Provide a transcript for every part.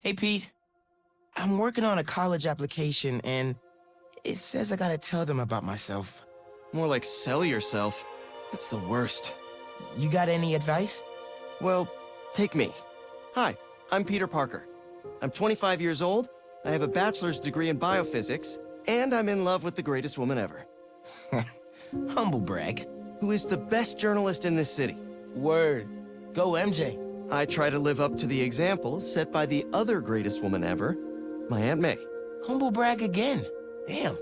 Hey, Pete. I'm working on a college application, and it says I gotta tell them about myself. More like sell yourself. It's the worst. You got any advice? Well, take me. Hi, I'm Peter Parker. I'm 25 years old, I have a bachelor's degree in biophysics, and I'm in love with the greatest woman ever. Humble brag. Who is the best journalist in this city. Word. Go, MJ. I try to live up to the example set by the other greatest woman ever, my Aunt May. Humble brag again. Damn.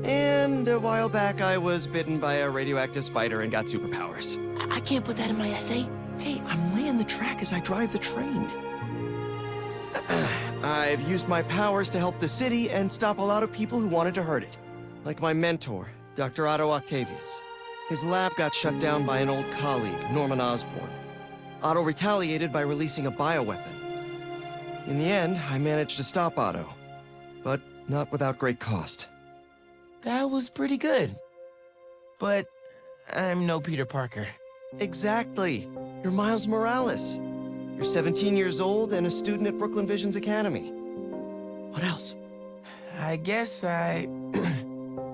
And a while back, I was bitten by a radioactive spider and got superpowers. I can't put that in my essay. Hey, I'm laying the track as I drive the train. I've used my powers to help the city and stop a lot of people who wanted to hurt it. Like my mentor, Dr. Otto Octavius. His lab got shut down by an old colleague, Norman Osborn. Otto retaliated by releasing a bioweapon. In the end, I managed to stop Otto, but not without great cost. That was pretty good. But I'm no Peter Parker. Exactly. You're Miles Morales. You're 17 years old and a student at Brooklyn Vision's Academy. What else? I guess I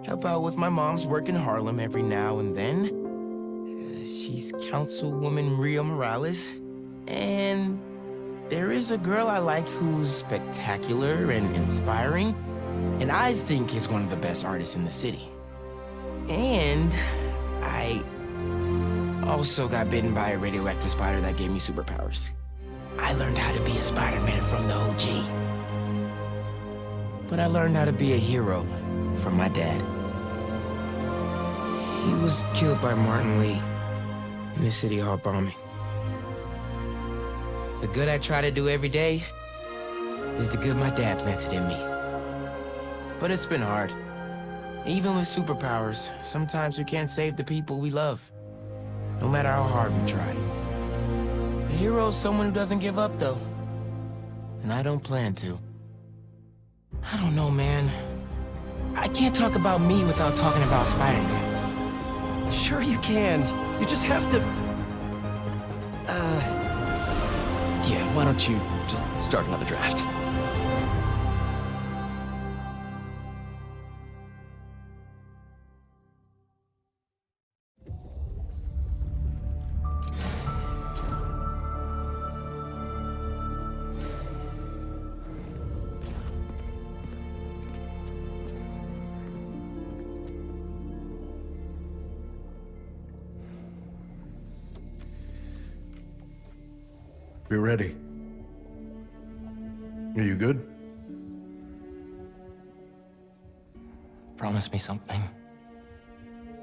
help out with my mom's work in Harlem every now and then. She's Councilwoman Rio Morales. And there is a girl I like who's spectacular and inspiring, and I think is one of the best artists in the city. And I also got bitten by a radioactive spider that gave me superpowers. I learned how to be a Spider-Man from the OG. But I learned how to be a hero from my dad. He was killed by Martin Lee in the City Hall bombing. The good I try to do every day is the good my dad planted in me. But it's been hard. Even with superpowers, sometimes we can't save the people we love, no matter how hard we try. A hero's someone who doesn't give up, though. And I don't plan to. I don't know, man. I can't talk about me without talking about Spider-Man. Sure you can. You just have to... Yeah, why don't you just start another draft? We're ready. Are you good? Promise me something.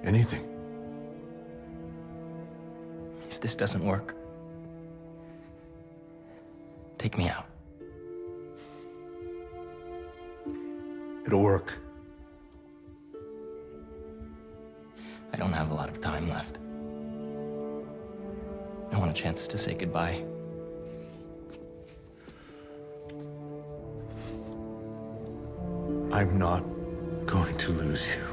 Anything. If this doesn't work, take me out. It'll work. I don't have a lot of time left. I want a chance to say goodbye. I'm not going to lose you.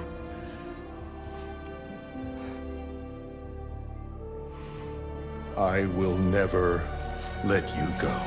I will never let you go.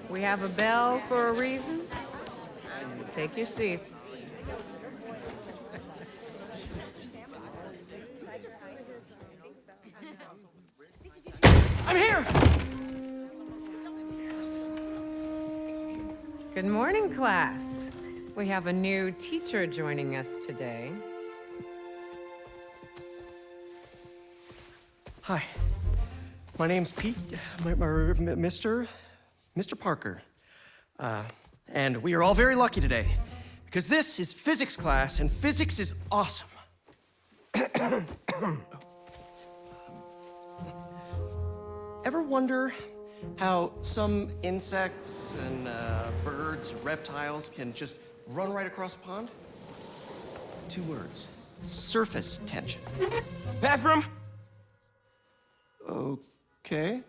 We have a bell for a reason. Take your seats. I'm here! Good morning, class. We have a new teacher joining us today. Hi. My name's Pete, Mr. Parker. And we are all very lucky today, because this is physics class, and physics is awesome. Ever wonder how some insects and birds, reptiles can just run right across a pond? 2 words. Surface tension. Bathroom? Okay.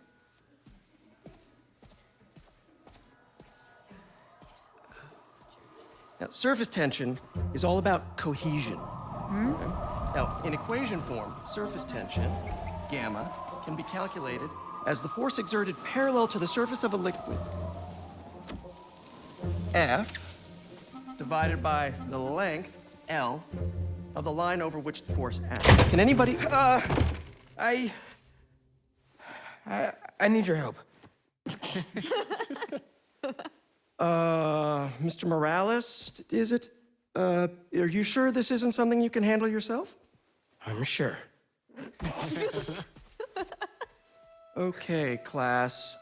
Now, surface tension is all about cohesion. Okay? Now, in equation form, surface tension, gamma, can be calculated as the force exerted parallel to the surface of a liquid, F, divided by the length, L, of the line over which the force acts. Can anybody... I need your help. Mr. Morales, is it? Are you sure this isn't something you can handle yourself? I'm sure. Okay, class.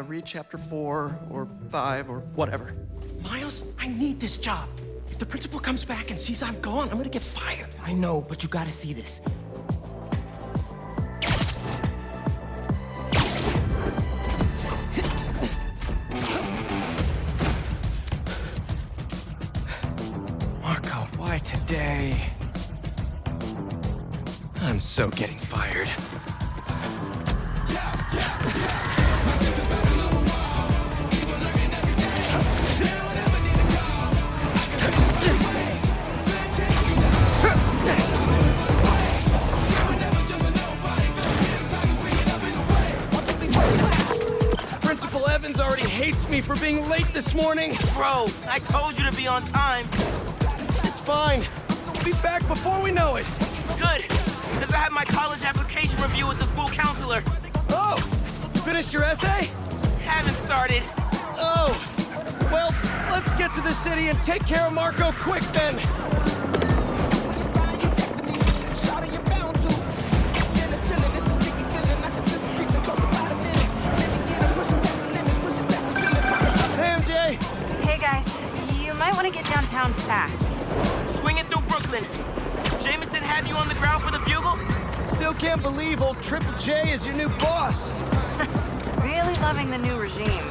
Read chapter 4 or 5 or whatever. Miles, I need this job. If the principal comes back and sees I'm gone, I'm gonna get fired. I know, but you gotta see this. Marco, why today? I'm so getting fired. Principal Evans already hates me for being late this morning. Bro, I told you to be on time. It's fine. We'll be back before we know it. Good, because I had my college application review with the school counselor. Oh, you finished your essay? Haven't started. Oh, well, let's get to the city and take care of Marco quick then. Hey, MJ. Hey guys, you might want to get downtown fast. Swing it through Brooklyn. Jameson have you on the ground for the bugle? Still can't believe old Triple J is your new boss. Really loving the new regime.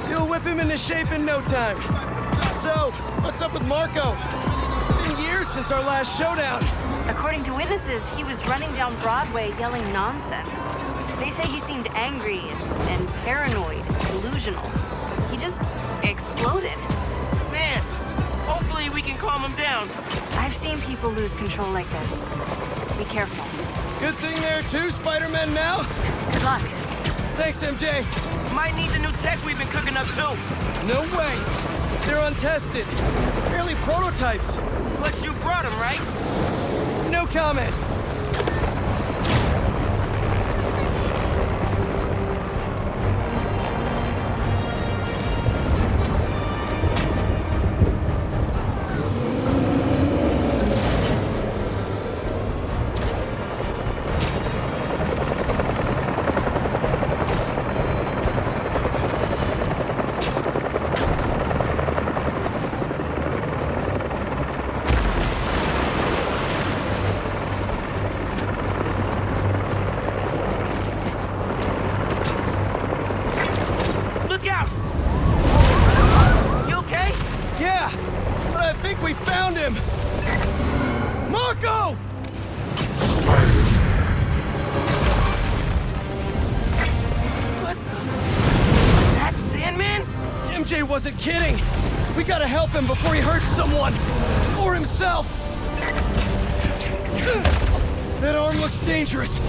You'll whip him into shape in no time. So, what's up with Marco? Been years since our last showdown. According to witnesses, he was running down Broadway yelling nonsense. They say he seemed angry and paranoid, delusional. He just exploded. Man, hopefully we can calm him down. I've seen people lose control like this. Be careful. Good thing there too, Spider-Man now. Good luck. Thanks, MJ. Might need the new tech we've been cooking up too. No way. They're untested. Barely prototypes. But you brought him, right? No comment. Look out! You okay? Yeah, but I think we found him. Marco! What the? That Sandman? MJ wasn't kidding. We gotta help him before he hurts someone. Or himself. That arm looks dangerous.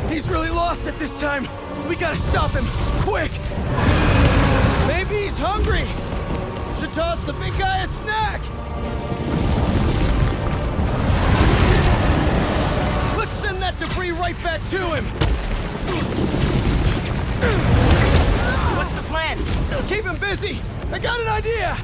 He's really lost it this time. We gotta stop him, quick! Maybe he's hungry. Should toss the big guy a snack. Let's send that debris right back to him. What's the plan? Keep him busy. I got an idea.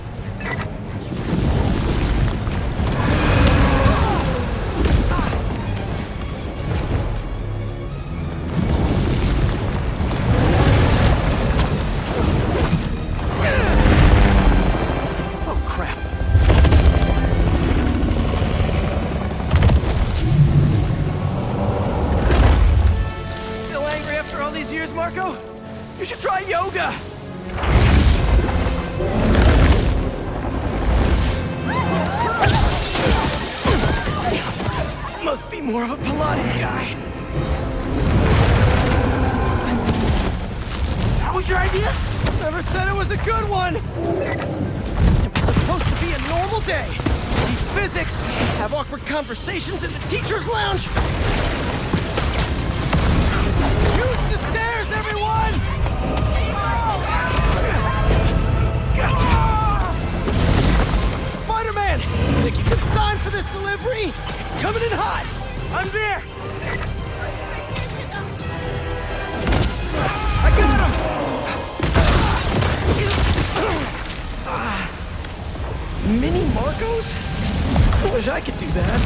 Marco? You should try yoga! Must be more of a Pilates guy. That was your idea? Never said it was a good one! It was supposed to be a normal day. Teach physics, have awkward conversations in the teacher's lounge. Use the stairs, everyone! Gotcha! Spider-Man! Think you can sign for this delivery? It's coming in hot! I'm there! I got him! Mini Marcos? I wish I could do that.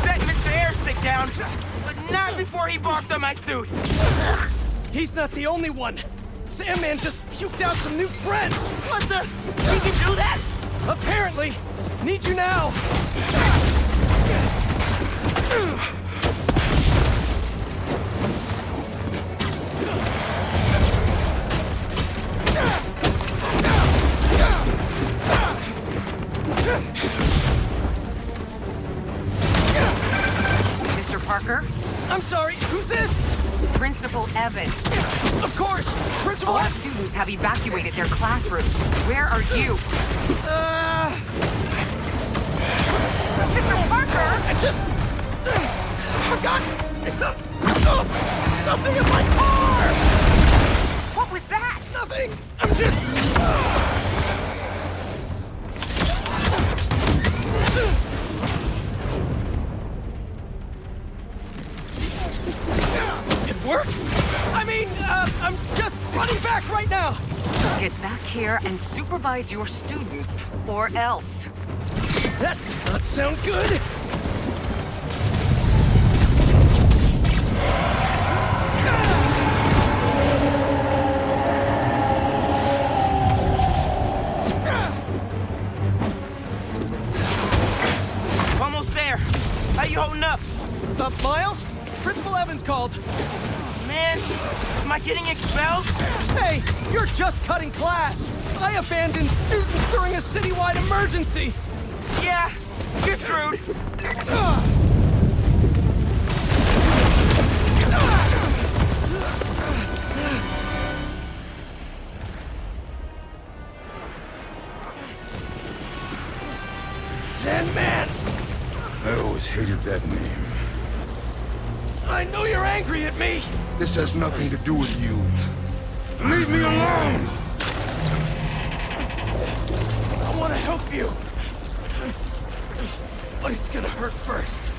Let Mr. Airstick down, but not before he barked on my suit. He's not the only one. Sandman just puked out some new friends. What the? He can do that? Apparently. Need you now. Mr. Parker? I'm sorry, who's this? Principal Evans. Of course, Principal All students have evacuated their classrooms. Where are you? Mr. Parker! I just forgot something in my car. What was that? Nothing. I'm just. It worked? I mean, I'm just running back right now. Get back here and supervise your students, or else. That does not sound good. Almost there. How you holding up? Miles? Principal Evans called. Man, am I getting expelled? Hey, you're just cutting class. I abandoned students during a citywide emergency. Yeah, you're screwed. Sandman! I always hated that name. I know you're angry at me. This has nothing to do with you. Leave me alone! I want to help you. But it's gonna hurt first.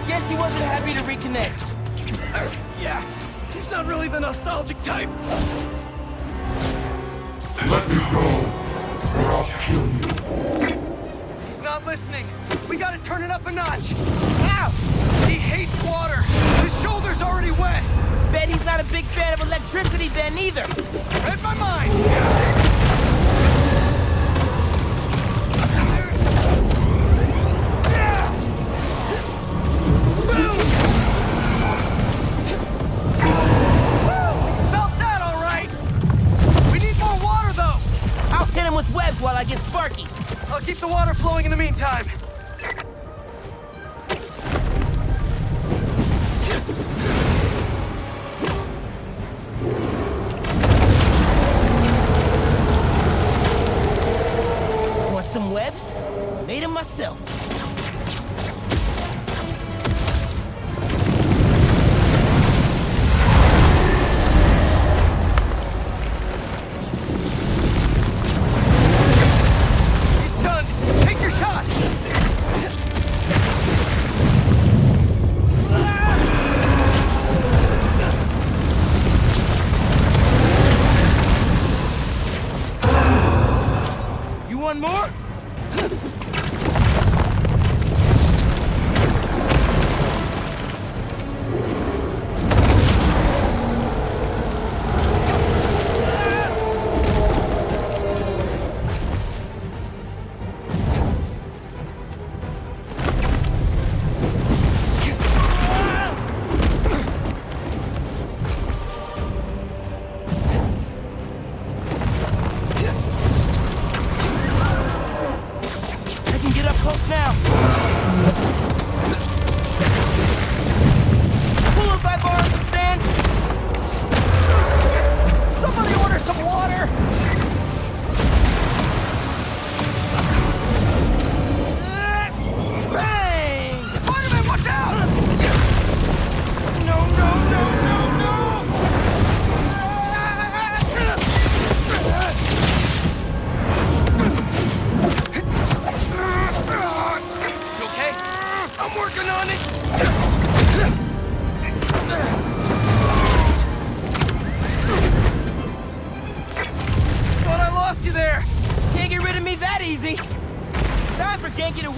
Guess he wasn't happy to reconnect. Yeah, he's not really the nostalgic type. Let me go, or I'll kill you. He's not listening. We gotta turn it up a notch. How? He hates water. His shoulder's already wet. Bet he's not a big fan of electricity then either. Read my mind. Felt that all right. We need more water though. I'll hit him with webs while I get sparky. I'll keep the water flowing in the meantime. Want some webs? Made them myself. He's done. Take your shot.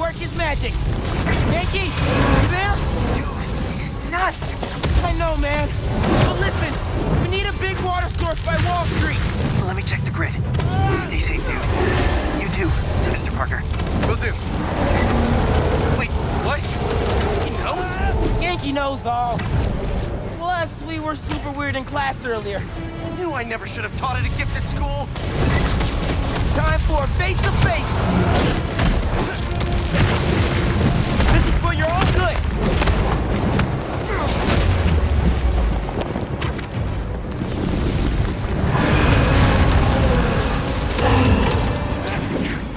work his magic. Yankee, you there? Dude, this is nuts! I know, man. But listen, we need a big water source by Wall Street. Let me check the grid. Stay safe, dude. You too, Mr. Parker. Will do. Wait, what? He knows? Yankee knows all. Plus, we were super weird in class earlier. Knew I never should have taught at a gifted school. Time for face-to-face. This is for your own good.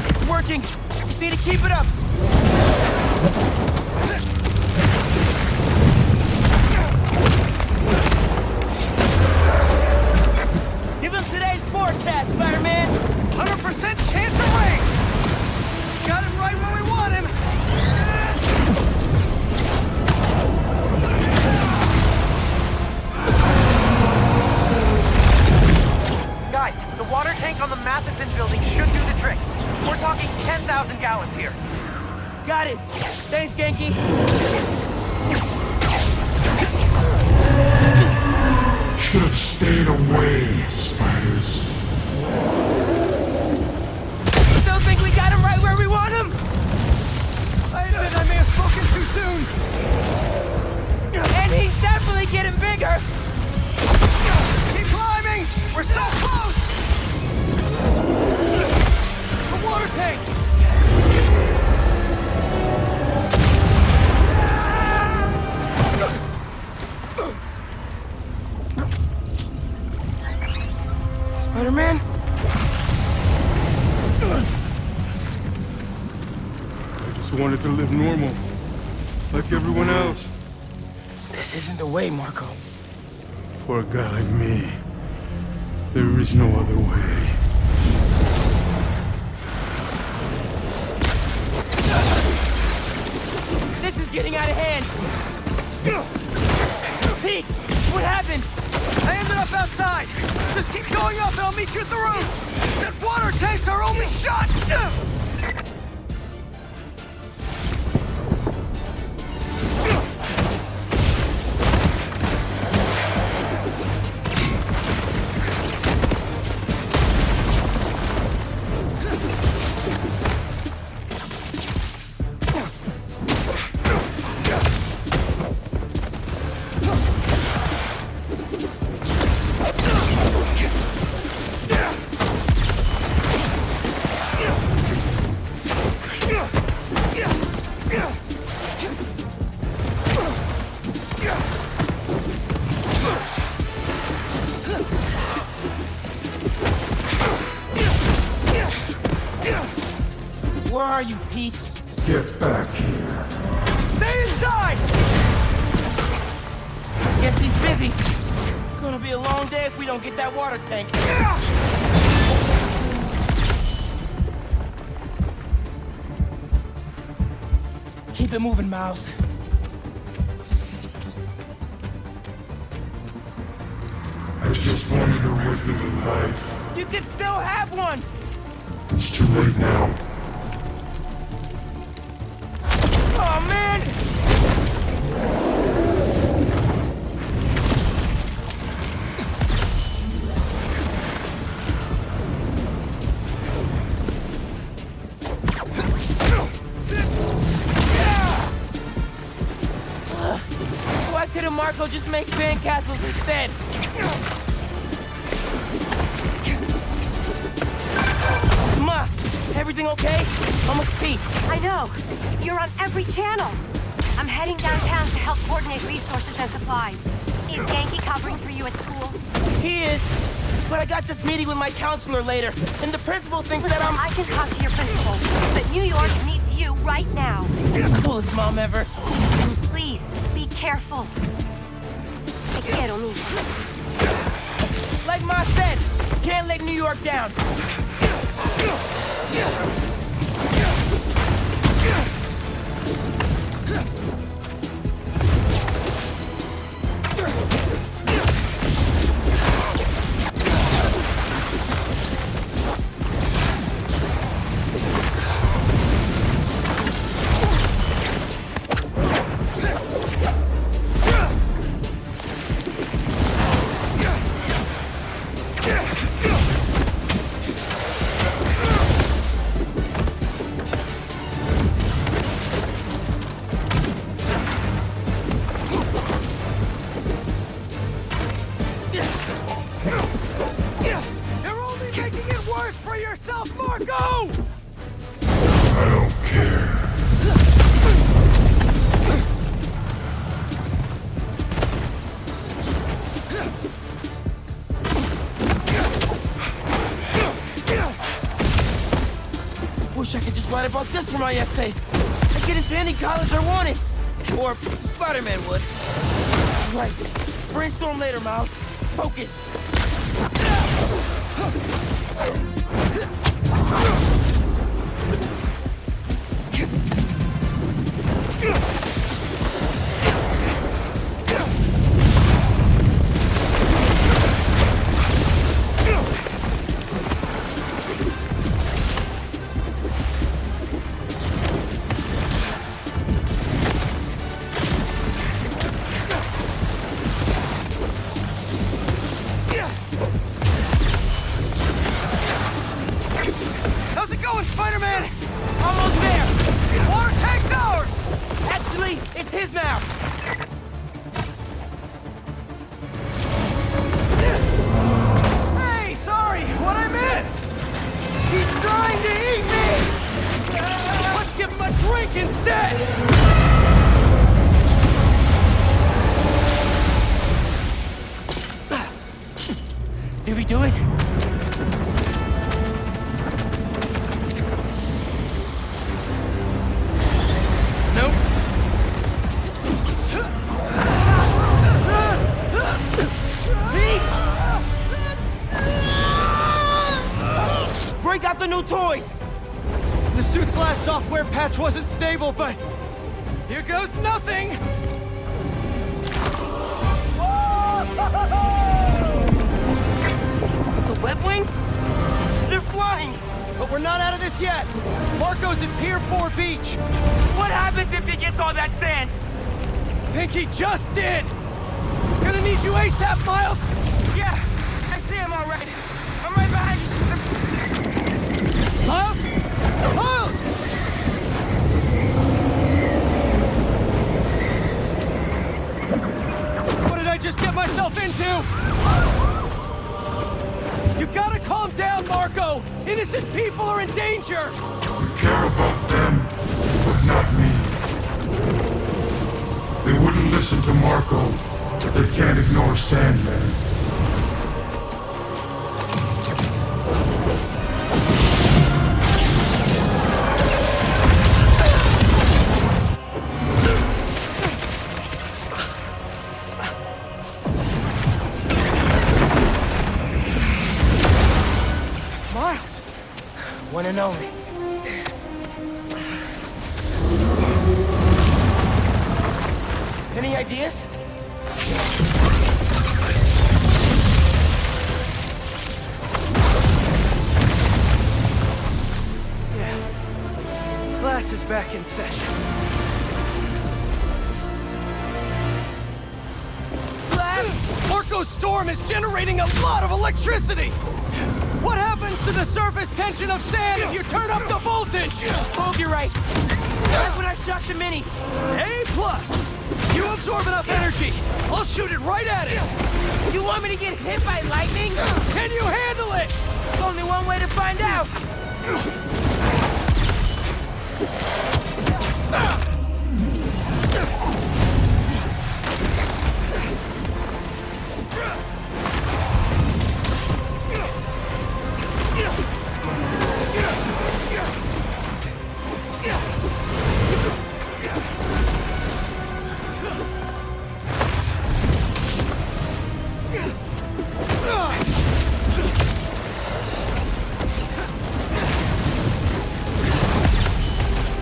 It's working. Just need to keep it up. Give him today's forecast, Spider-Man. 100% chance of rain! Got him right where we want him! Guys, the water tank on the Matheson building should do the trick. We're talking 10,000 gallons here. Got it. Thanks, Genki. Should have stayed away, spiders. Still think we got him right where we want him? I admit I may have spoken too soon. And he's definitely getting bigger. Keep climbing! We're so close! The water tank! Spider-Man? I just wanted to live normal, like everyone else. This isn't the way, Marco. For a guy like me, there is no other way. This is getting out of hand. Pete, what happened? I ended up outside. Just keep going up and I'll meet you at the roof. That water tank's our only shot! Where are you, Pete? Get back here. Stay inside! Guess he's busy. Gonna be a long day if we don't get that water tank. Keep it moving, Miles. I just wanted a regular life. You can still have one! It's too late now. Oh, man! Why couldn't Marco just make sandcastles instead? Ma, everything okay? Almost Pete. I know. You're on every channel. I'm heading downtown to help coordinate resources and supplies. Is Genki covering for you at school? He is. But I got this meeting with my counselor later, and the principal thinks that I'm... I can talk to your principal, but New York needs you right now. Coolest mom ever. Please, be careful. Te quiero, mija. Like Ma said, can't let New York down. about this for my essay? I get into any college I wanted. Or Spider-Man would. Right. Brainstorm later, Miles. Focus. How's it going, Spider-Man? Almost there. Water tank's ours! Actually, it's his now. Hey, sorry, what'd I miss? He's trying to eat me! Let's give him a drink instead! Did we do it? Nope. Break out the new toys! The suit's last software patch wasn't stable, but here goes nothing! The web wings? They're flying! But we're not out of this yet! Marco's at Pier 4 Beach! What happens if he gets all that sand? Think he just did! Gonna need you ASAP, Miles! Yeah, I see him all right. I'm right behind you. Miles? Miles! What did I just get myself into? You gotta calm down, Marco! Innocent people are in danger! We care about them, but not me. They wouldn't listen to Marco, but they can't ignore Sandman. Miles! One and only. Any ideas? Yeah. Class is back in session. Marco's storm is generating a lot of electricity! What happens to the surface tension of sand if you turn up the voltage? Oh, you're right. That's when I shot the mini. A+. You absorb enough energy, I'll shoot it right at it! You want me to get hit by lightning? Can you handle it? There's only one way to find out.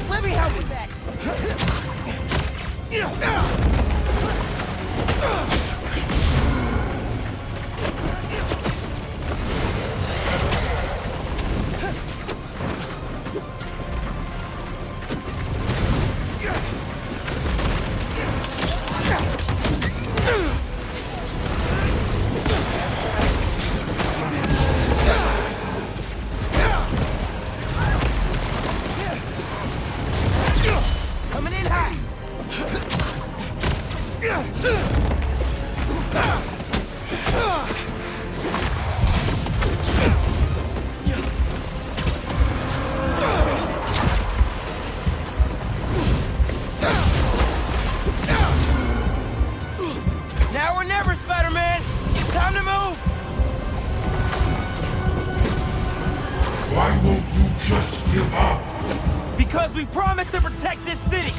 Let me help with that. Coming in high. Now or never, Spider-Man. Time to move. Why won't you just give up? Because we promised to protect this city!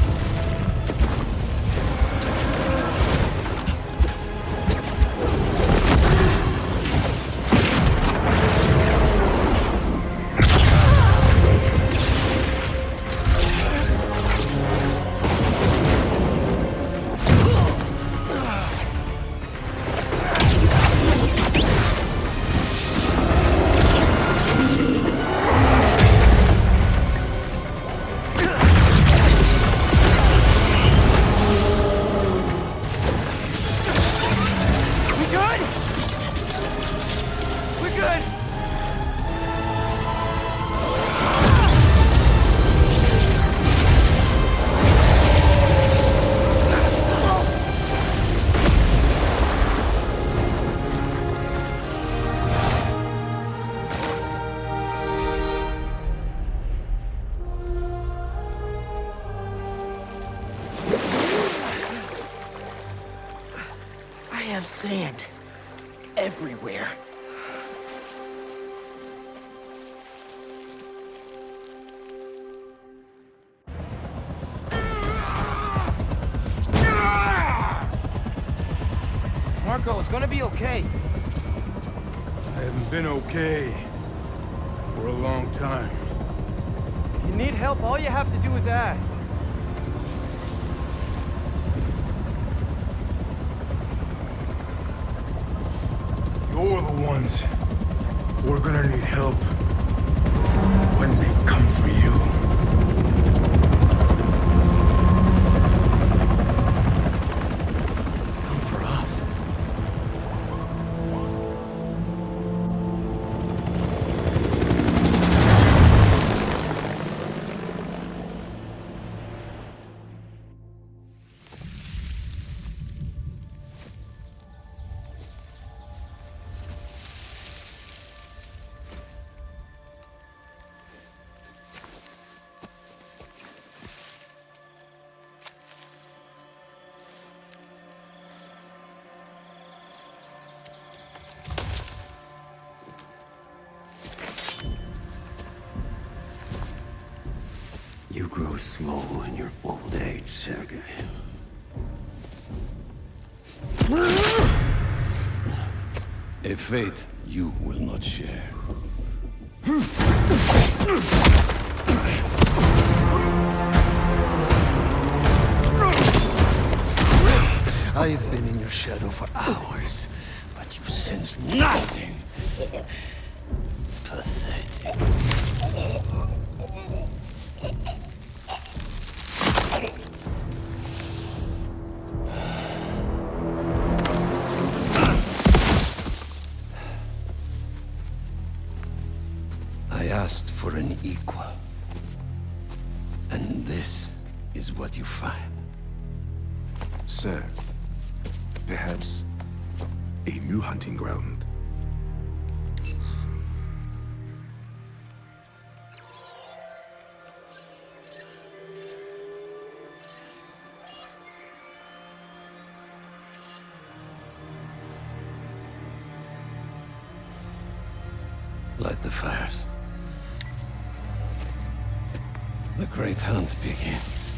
Sand everywhere. Marco, it's gonna be okay. I haven't been okay for a long time. If you need help, all you have to do is ask. You're the ones who are gonna need help when they come for you. Come for us. You grow slow in your old age, Sergei. A fate you will not share. I've been in your shadow for hours, but you sense nothing. Pathetic. I asked for an equal. And this is what you find. Sir, perhaps a new hunting ground. Light the fires. The great hunt begins.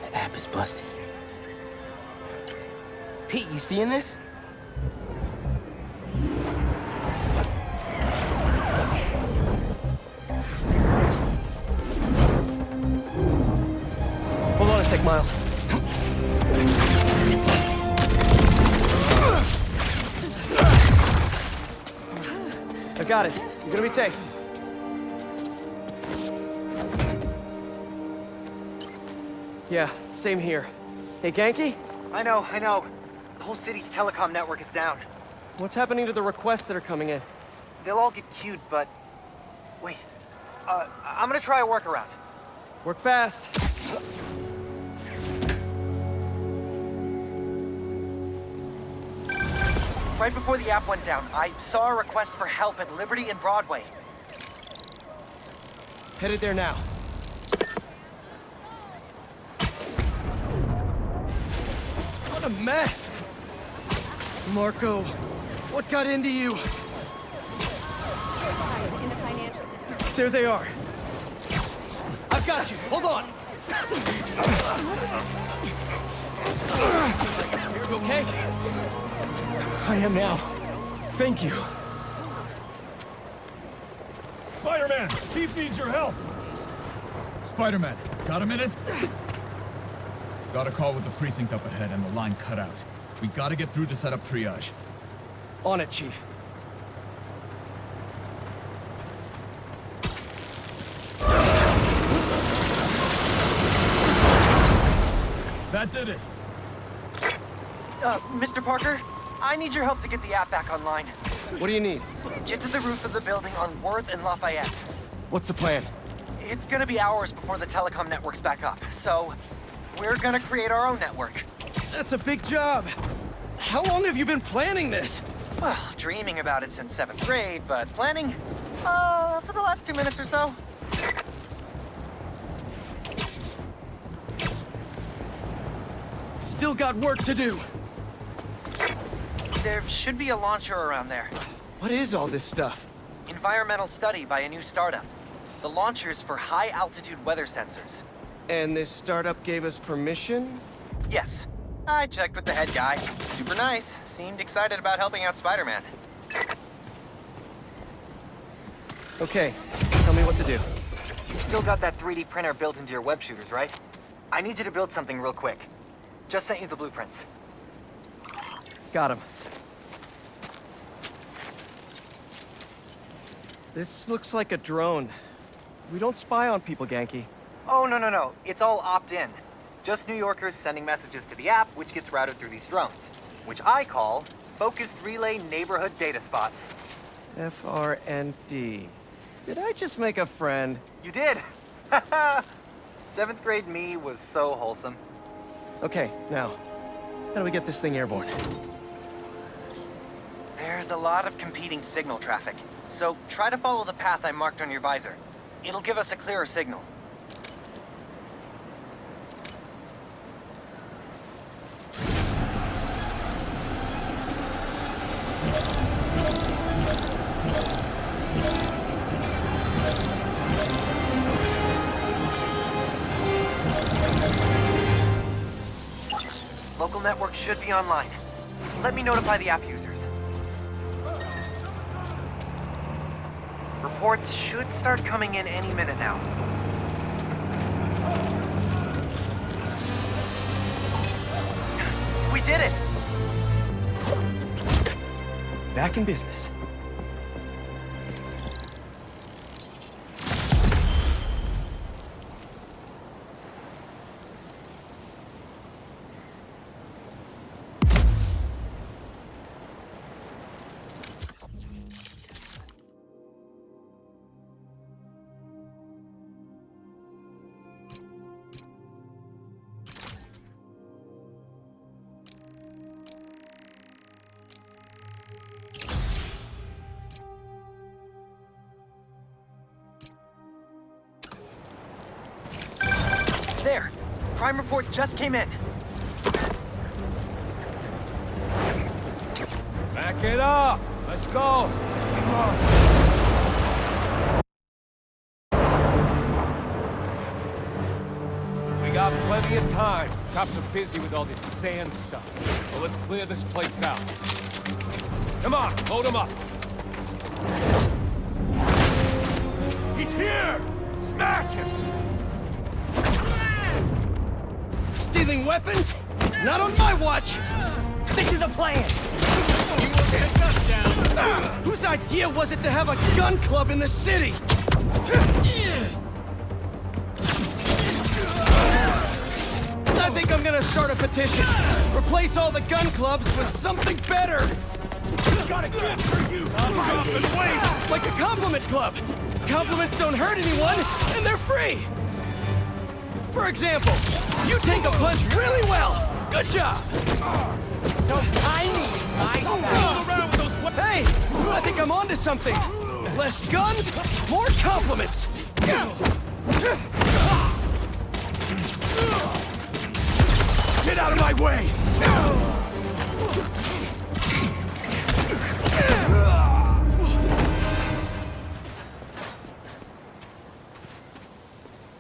The app is busted. Pete, you seeing this? Hold on a sec, Miles. I got it. You're gonna be safe. Yeah, same here. Hey, Genki? I know. The whole city's telecom network is down. What's happening to the requests that are coming in? They'll all get queued, but... Wait. I'm gonna try a workaround. Work fast. Right before the app went down, I saw a request for help at Liberty and Broadway. Headed there now. What a mess! Marco, what got into you? There they are. I've got you. Hold on. You okay? I am now. Thank you. Spider-Man! Chief needs your help! Spider-Man, got a minute? Got a call with the precinct up ahead and the line cut out. We gotta get through to set up triage. On it, Chief. That did it! Mr. Parker, I need your help to get the app back online. What do you need? Get to the roof of the building on Worth and Lafayette. What's the plan? It's gonna be hours before the telecom network's back up, so we're gonna create our own network. That's a big job. How long have you been planning this? Well, dreaming about it since 7th grade, but planning? For the last 2 minutes or so. Still got work to do. There should be a launcher around there. What is all this stuff? Environmental study by a new startup. The launcher's for high-altitude weather sensors. And this startup gave us permission? Yes. I checked with the head guy. Super nice. Seemed excited about helping out Spider-Man. Okay, tell me what to do. You've still got that 3D printer built into your web shooters, right? I need you to build something real quick. Just sent you the blueprints. Got him. This looks like a drone. We don't spy on people, Genki. Oh, no. It's all opt-in. Just New Yorkers sending messages to the app, which gets routed through these drones, which I call Focused Relay Neighborhood Data Spots. FRND. Did I just make a friend? You did! 7th grade me was so wholesome. Okay, now, how do we get this thing airborne? There's a lot of competing signal traffic, so try to follow the path I marked on your visor. It'll give us a clearer signal. Local network should be online. Let me notify the app users. Reports should start coming in any minute now. We did it! Back in business. There! Crime report just came in. Back it up! Let's go! We got plenty of time. Cops are busy with all this sand stuff. So let's clear this place out. Come on, load him up! He's here! Smash him! Stealing weapons? Not on my watch! Stick to the plan! You will take us down! Whose idea was it to have a gun club in the city? think I'm gonna start a petition. Replace all the gun clubs with something better. Got a gift for you! Up and wait! Like a compliment club. Compliments don't hurt anyone, and they're free. For example, you take a punch really well. Good job. So tiny, Hey, I think I'm onto something. Less guns, more compliments. Get out of my way!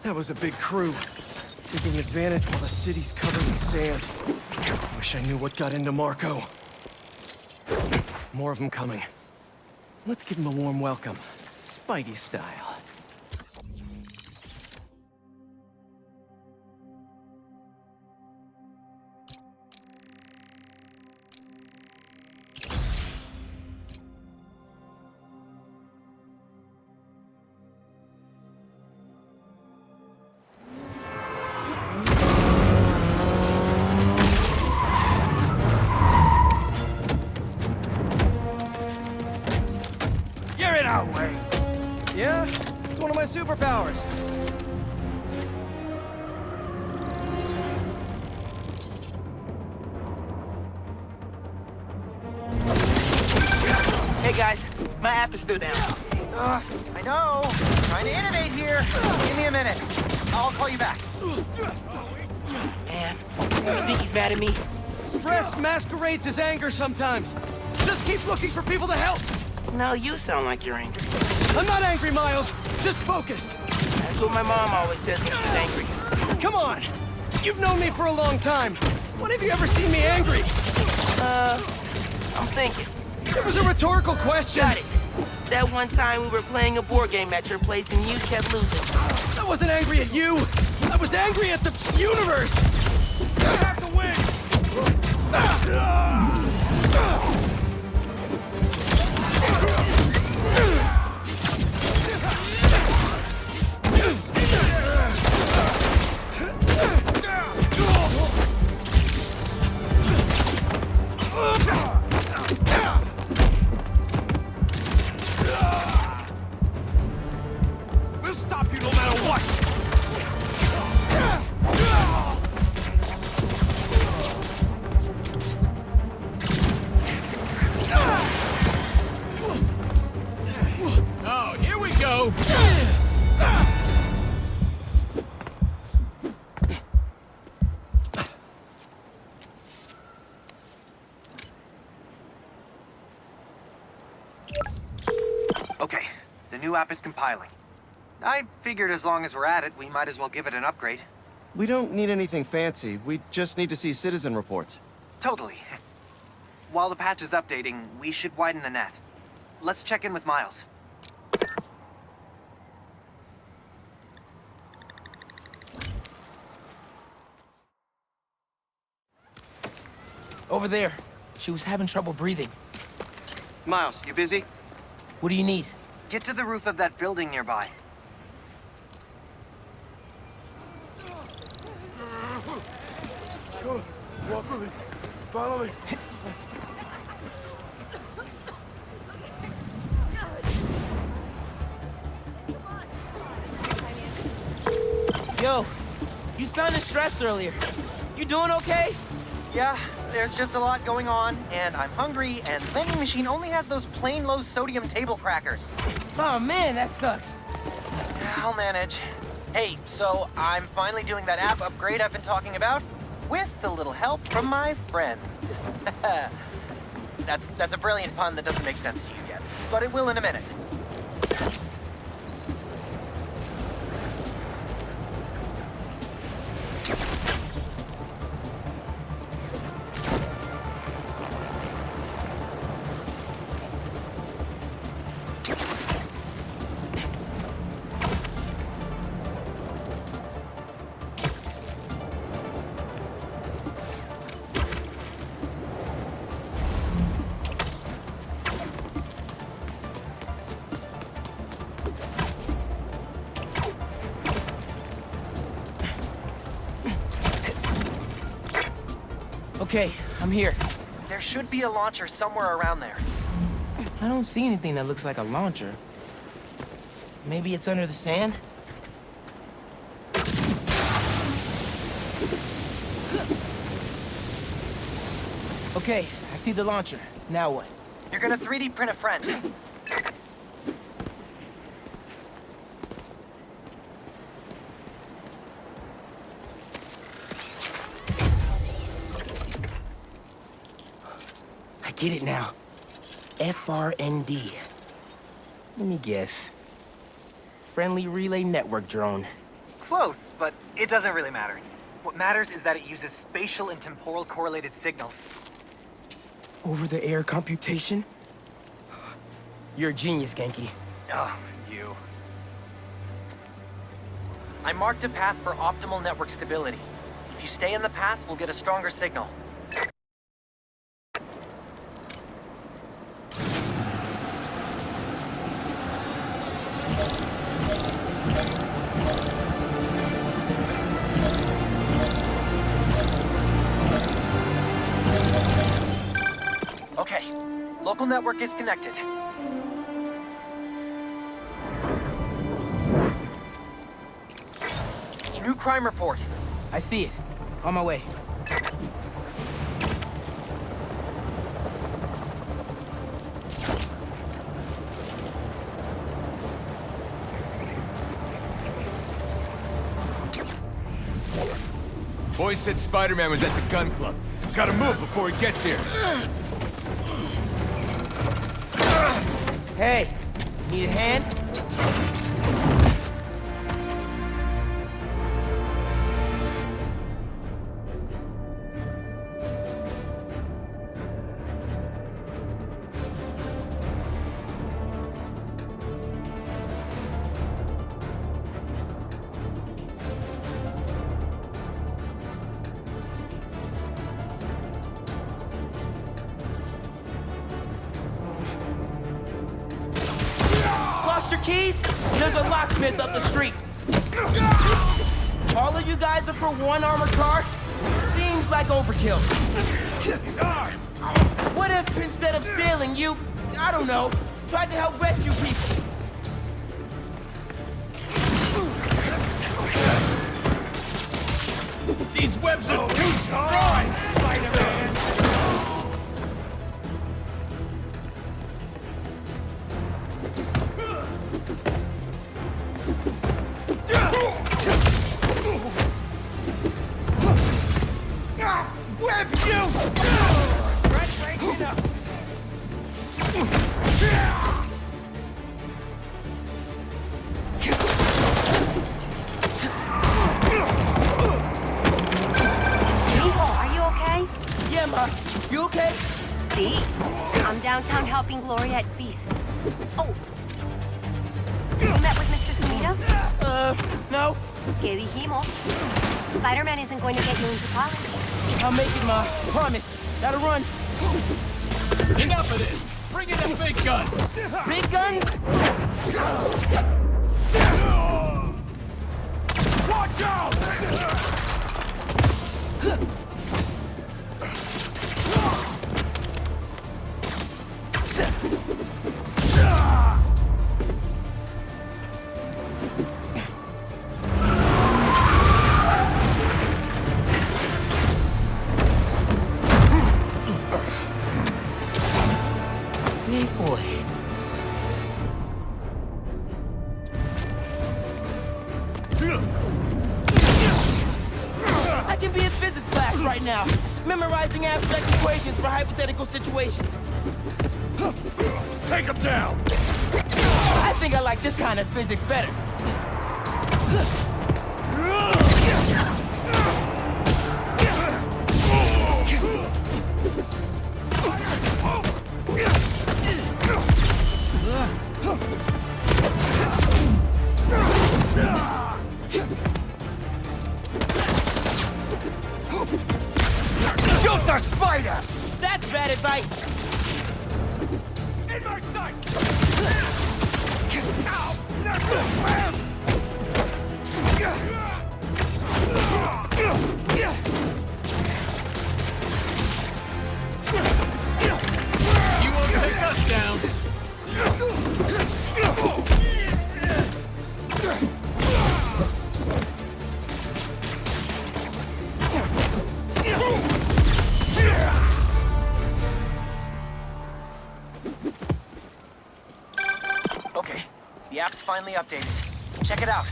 That was a big crew. Taking advantage while the city's covered in sand. Wish I knew what got into Marco. More of them coming. Let's give him a warm welcome. Spidey style. Yeah, it's one of my superpowers. Hey guys, my app is still down. I know. Trying to innovate here. Give me a minute. I'll call you back. Man, I think he's mad at me. Stress masquerades as anger sometimes. Just keep looking for people to help. No, you sound like you're angry. I'm not angry, Miles. Just focused. That's what my mom always says when she's angry. Come on. You've known me for a long time. When have you ever seen me angry? I'm thinking. It was a rhetorical question. Got it. That one time we were playing a board game at your place and you kept losing. I wasn't angry at you. I was angry at the universe. I have to win! We'll stop you no matter what! Oh, here we go! Okay, the new app is compiling. I figured as long as we're at it, we might as well give it an upgrade. We don't need anything fancy. We just need to see citizen reports. Totally. While the patch is updating, we should widen the net. Let's check in with Miles. Over there. She was having trouble breathing. Miles, you busy? What do you need? Get to the roof of that building nearby. Go, walk with me. Follow me. Yo, you sounded stressed earlier. You doing okay? Yeah, there's just a lot going on, and I'm hungry, and the vending machine only has those plain low-sodium table crackers. Oh man, that sucks. I'll manage. Hey, so I'm finally doing that app upgrade I've been talking about, with a little help from my friends. That's a brilliant pun that doesn't make sense to you yet, but it will in a minute. Okay, I'm here. There should be a launcher somewhere around there. I don't see anything that looks like a launcher. Maybe it's under the sand? Okay, I see the launcher. Now what? You're gonna 3D print a friend. I get it now. FRND. Let me guess. Friendly Relay Network drone. Close, but it doesn't really matter. What matters is that it uses spatial and temporal correlated signals. Over-the-air computation? You're a genius, Genki. Oh, you. I marked a path for optimal network stability. If you stay in the path, we'll get a stronger signal. Okay, local network is connected. New crime report. I see it. On my way. Boys said Spider-Man was at the gun club. Gotta move before he gets here. Hey, need a hand? Lost your keys? There's a locksmith up the street. All of you guys are for one armored car? Seems like overkill. What if instead of stealing you, I don't know, tried to help rescue people? These webs are too strong, Spider-Man! Web you! Are you okay? Yeah, Ma. You okay? See? I'm downtown helping Gloria at Feast. Oh. You met with Mr. Sumida? No. Que dijimos. Spider-Man isn't going to get you into college. I'll make it, Ma. Promise. Gotta run. Enough of this! Bring in the big guns! Big guns? Watch out! Big boy. I can be in physics class right now, memorizing abstract equations for hypothetical situations. Take him down! I think I like this kind of physics better. Shoot the spider! That's bad advice. In my sight! Ow! Not the webs! finally updated. Check it out.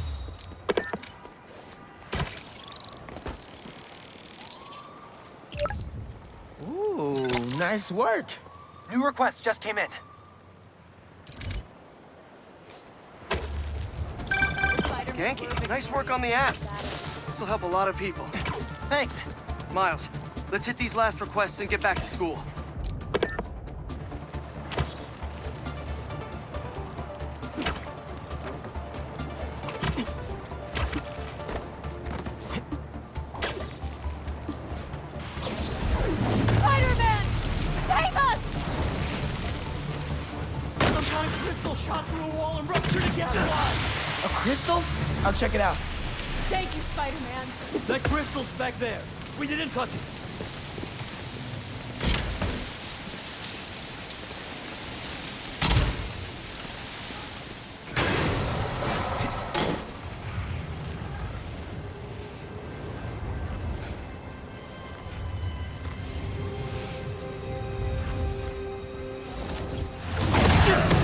Ooh, nice work. New requests just came in. Yankee, nice work on the app. This will help a lot of people. Thanks. Miles, let's hit these last requests and get back to school. Spider-Man! Save us! Some kind of crystal shot through a wall and ruptured a gas line! A crystal? I'll check it out. Thank you, Spider-Man. That crystal's back there. We didn't touch it.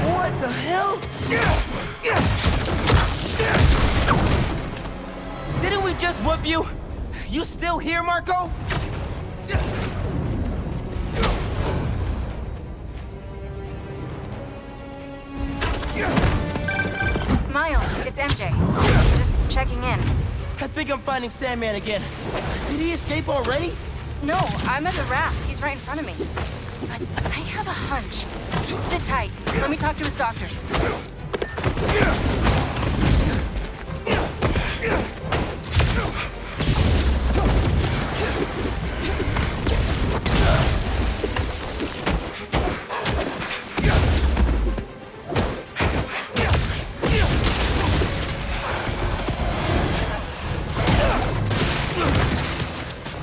What the hell? Didn't we just whoop you? You still here, Marco? Miles, it's MJ. Just checking in. I think I'm finding Sandman again. Did he escape already? No, I'm at the raft. He's right in front of me. But I have a hunch. Sit tight. Let me talk to his doctors.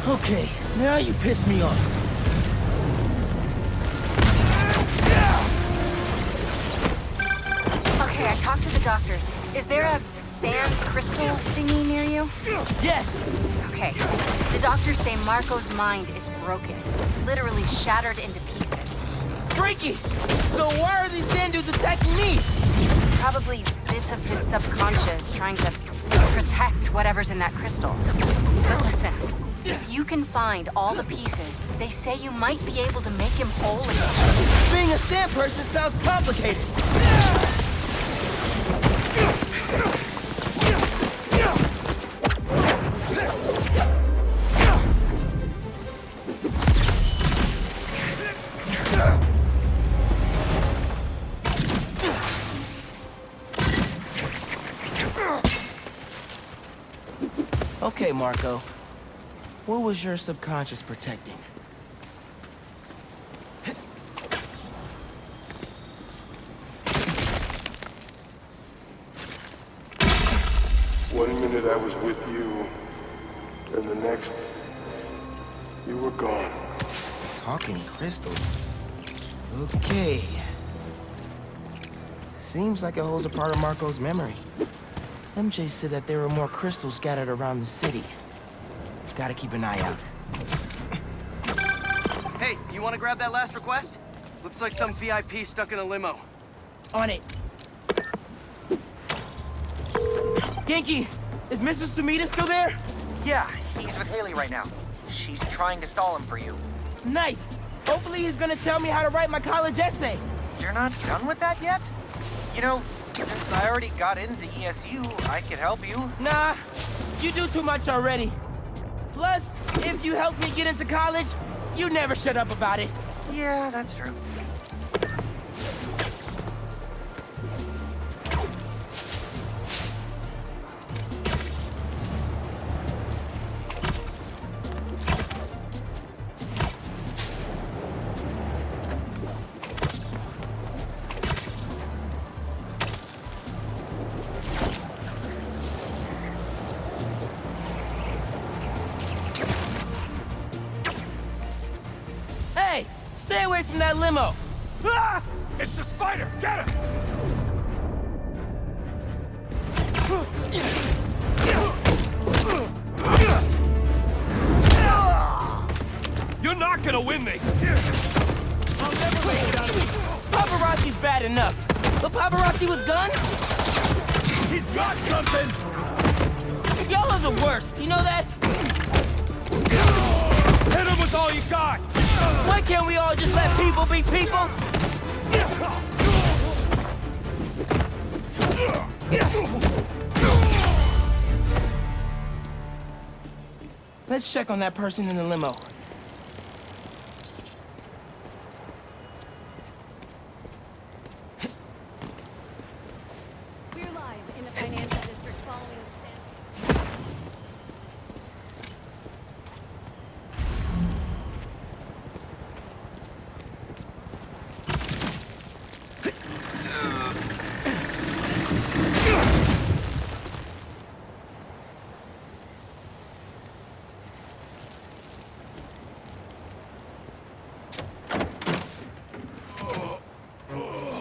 Okay, now you piss me off. Okay, I talked to the doctors. Is there a sand crystal thingy near you? Yes! Okay. The doctors say Marco's mind is broken. Literally shattered into pieces. Freaky! So why are these sand dudes attacking me? Probably bits of his subconscious trying to protect whatever's in that crystal. But listen, if you can find all the pieces, they say you might be able to make him whole again. Being a sand person sounds complicated. Okay, Marco. What was your subconscious protecting? One minute I was with you, and the next, you were gone. Talking crystal. Okay. Seems like it holds a part of Marco's memory. MJ said that there were more crystals scattered around the city. Gotta keep an eye out. Hey, you want to grab that last request? Looks like some VIP stuck in a limo. On it. Genki, is Mr. Sumida still there? Yeah, he's with Haley right now. She's trying to stall him for you. Nice. Hopefully he's gonna tell me how to write my college essay. You're not done with that yet? You know, since I already got into ESU, I could help you. Nah, you do too much already. Plus, if you help me get into college, you never shut up about it. Yeah, that's true. Hey, stay away from that limo. Ah! It's the spider! Get him! You're not gonna win this! I'll never make it out of me. Paparazzi's bad enough. The paparazzi with guns? He's got something! Y'all are the worst, you know that? Hit him with all you got! Why can't we all just let people be people? Let's check on that person in the limo. We're live in the financial district following the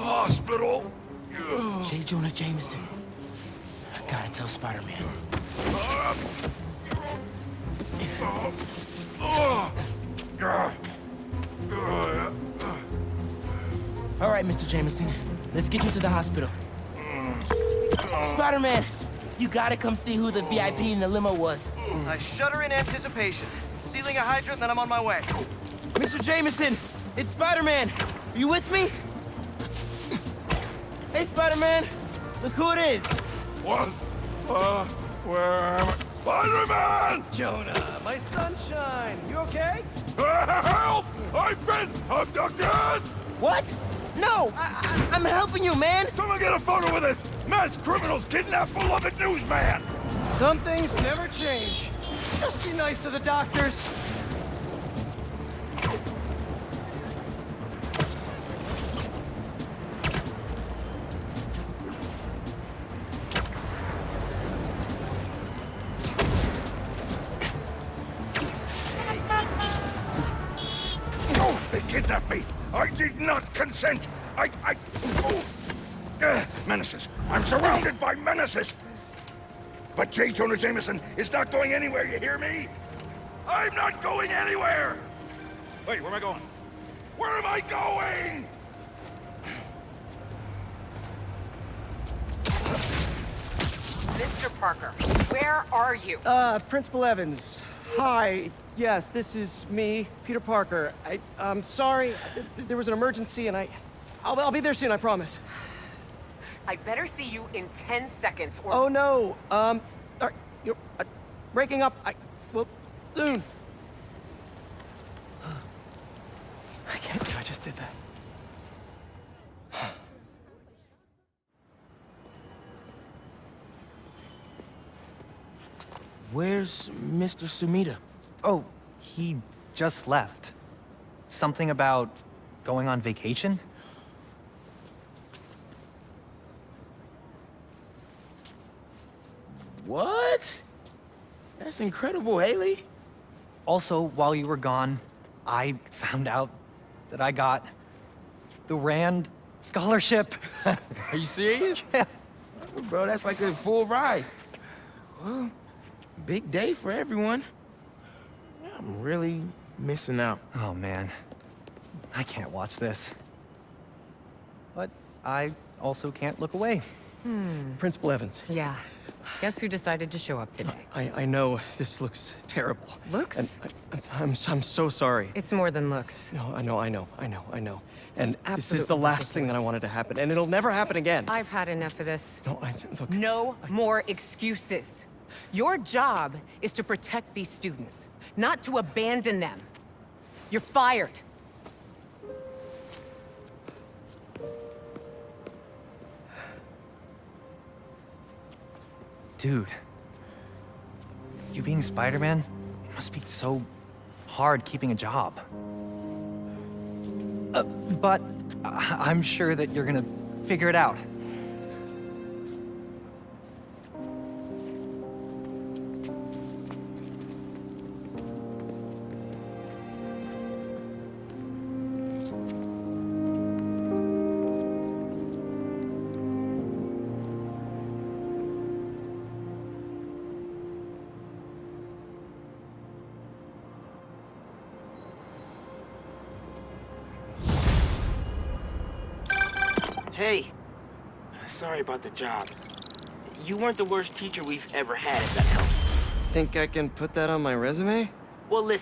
Hospital? J. Jonah Jameson. I gotta tell Spider-Man. All right, Mr. Jameson. Let's get you to the hospital. Spider-Man, you gotta come see who the VIP in the limo was. I shudder in anticipation. Sealing a hydrant, then I'm on my way. Mr. Jameson, it's Spider-Man. Are you with me? Hey, Spider-Man. Look who it is. What? Where am I? Spider-Man! Jonah, my sunshine. You okay? Help! I've been abducted! What? No, I'm helping you, man. Someone get a photo of this! Mass criminals kidnap beloved newsman! Some things never change. Just be nice to the doctors. No, they kidnapped me! I did not consent! Menaces! I'm surrounded by menaces! But J. Jonah Jameson is not going anywhere, you hear me? I'm not going anywhere! Wait, where am I going? Where am I going? Mr. Parker, where are you? Principal Evans. Hi. Yes, this is me, Peter Parker. I'm sorry. There was an emergency, and I'll be there soon, I promise. I better see you in 10 seconds or... Oh, no. All right, you're breaking up. Well, soon. I can't believe I just did that. Where's Mr. Sumida? Oh, he just left. Something about going on vacation? What? That's incredible, Haley. Also, while you were gone, I found out that I got the Rand scholarship. Are you serious? Yeah. Bro, that's like a full ride. Well, big day for everyone. I'm really missing out. Oh, man. I can't watch this. But I also can't look away. Principal Evans. Yeah. Guess who decided to show up today? I know this looks terrible. Looks? And I'm so sorry. It's more than looks. No, I know. This And is this is the absolutely last thing that I ridiculous. wanted to happen, and it'll never happen again. I've had enough of this. No, look. No more excuses. Your job is to protect these students, not to abandon them. You're fired. Dude. You being Spider-Man must be so hard keeping a job. But I'm sure that you're gonna figure it out. Hey, Sorry about the job. You weren't the worst teacher we've ever had, if that helps. Think I can put that on my resume? Well, listen.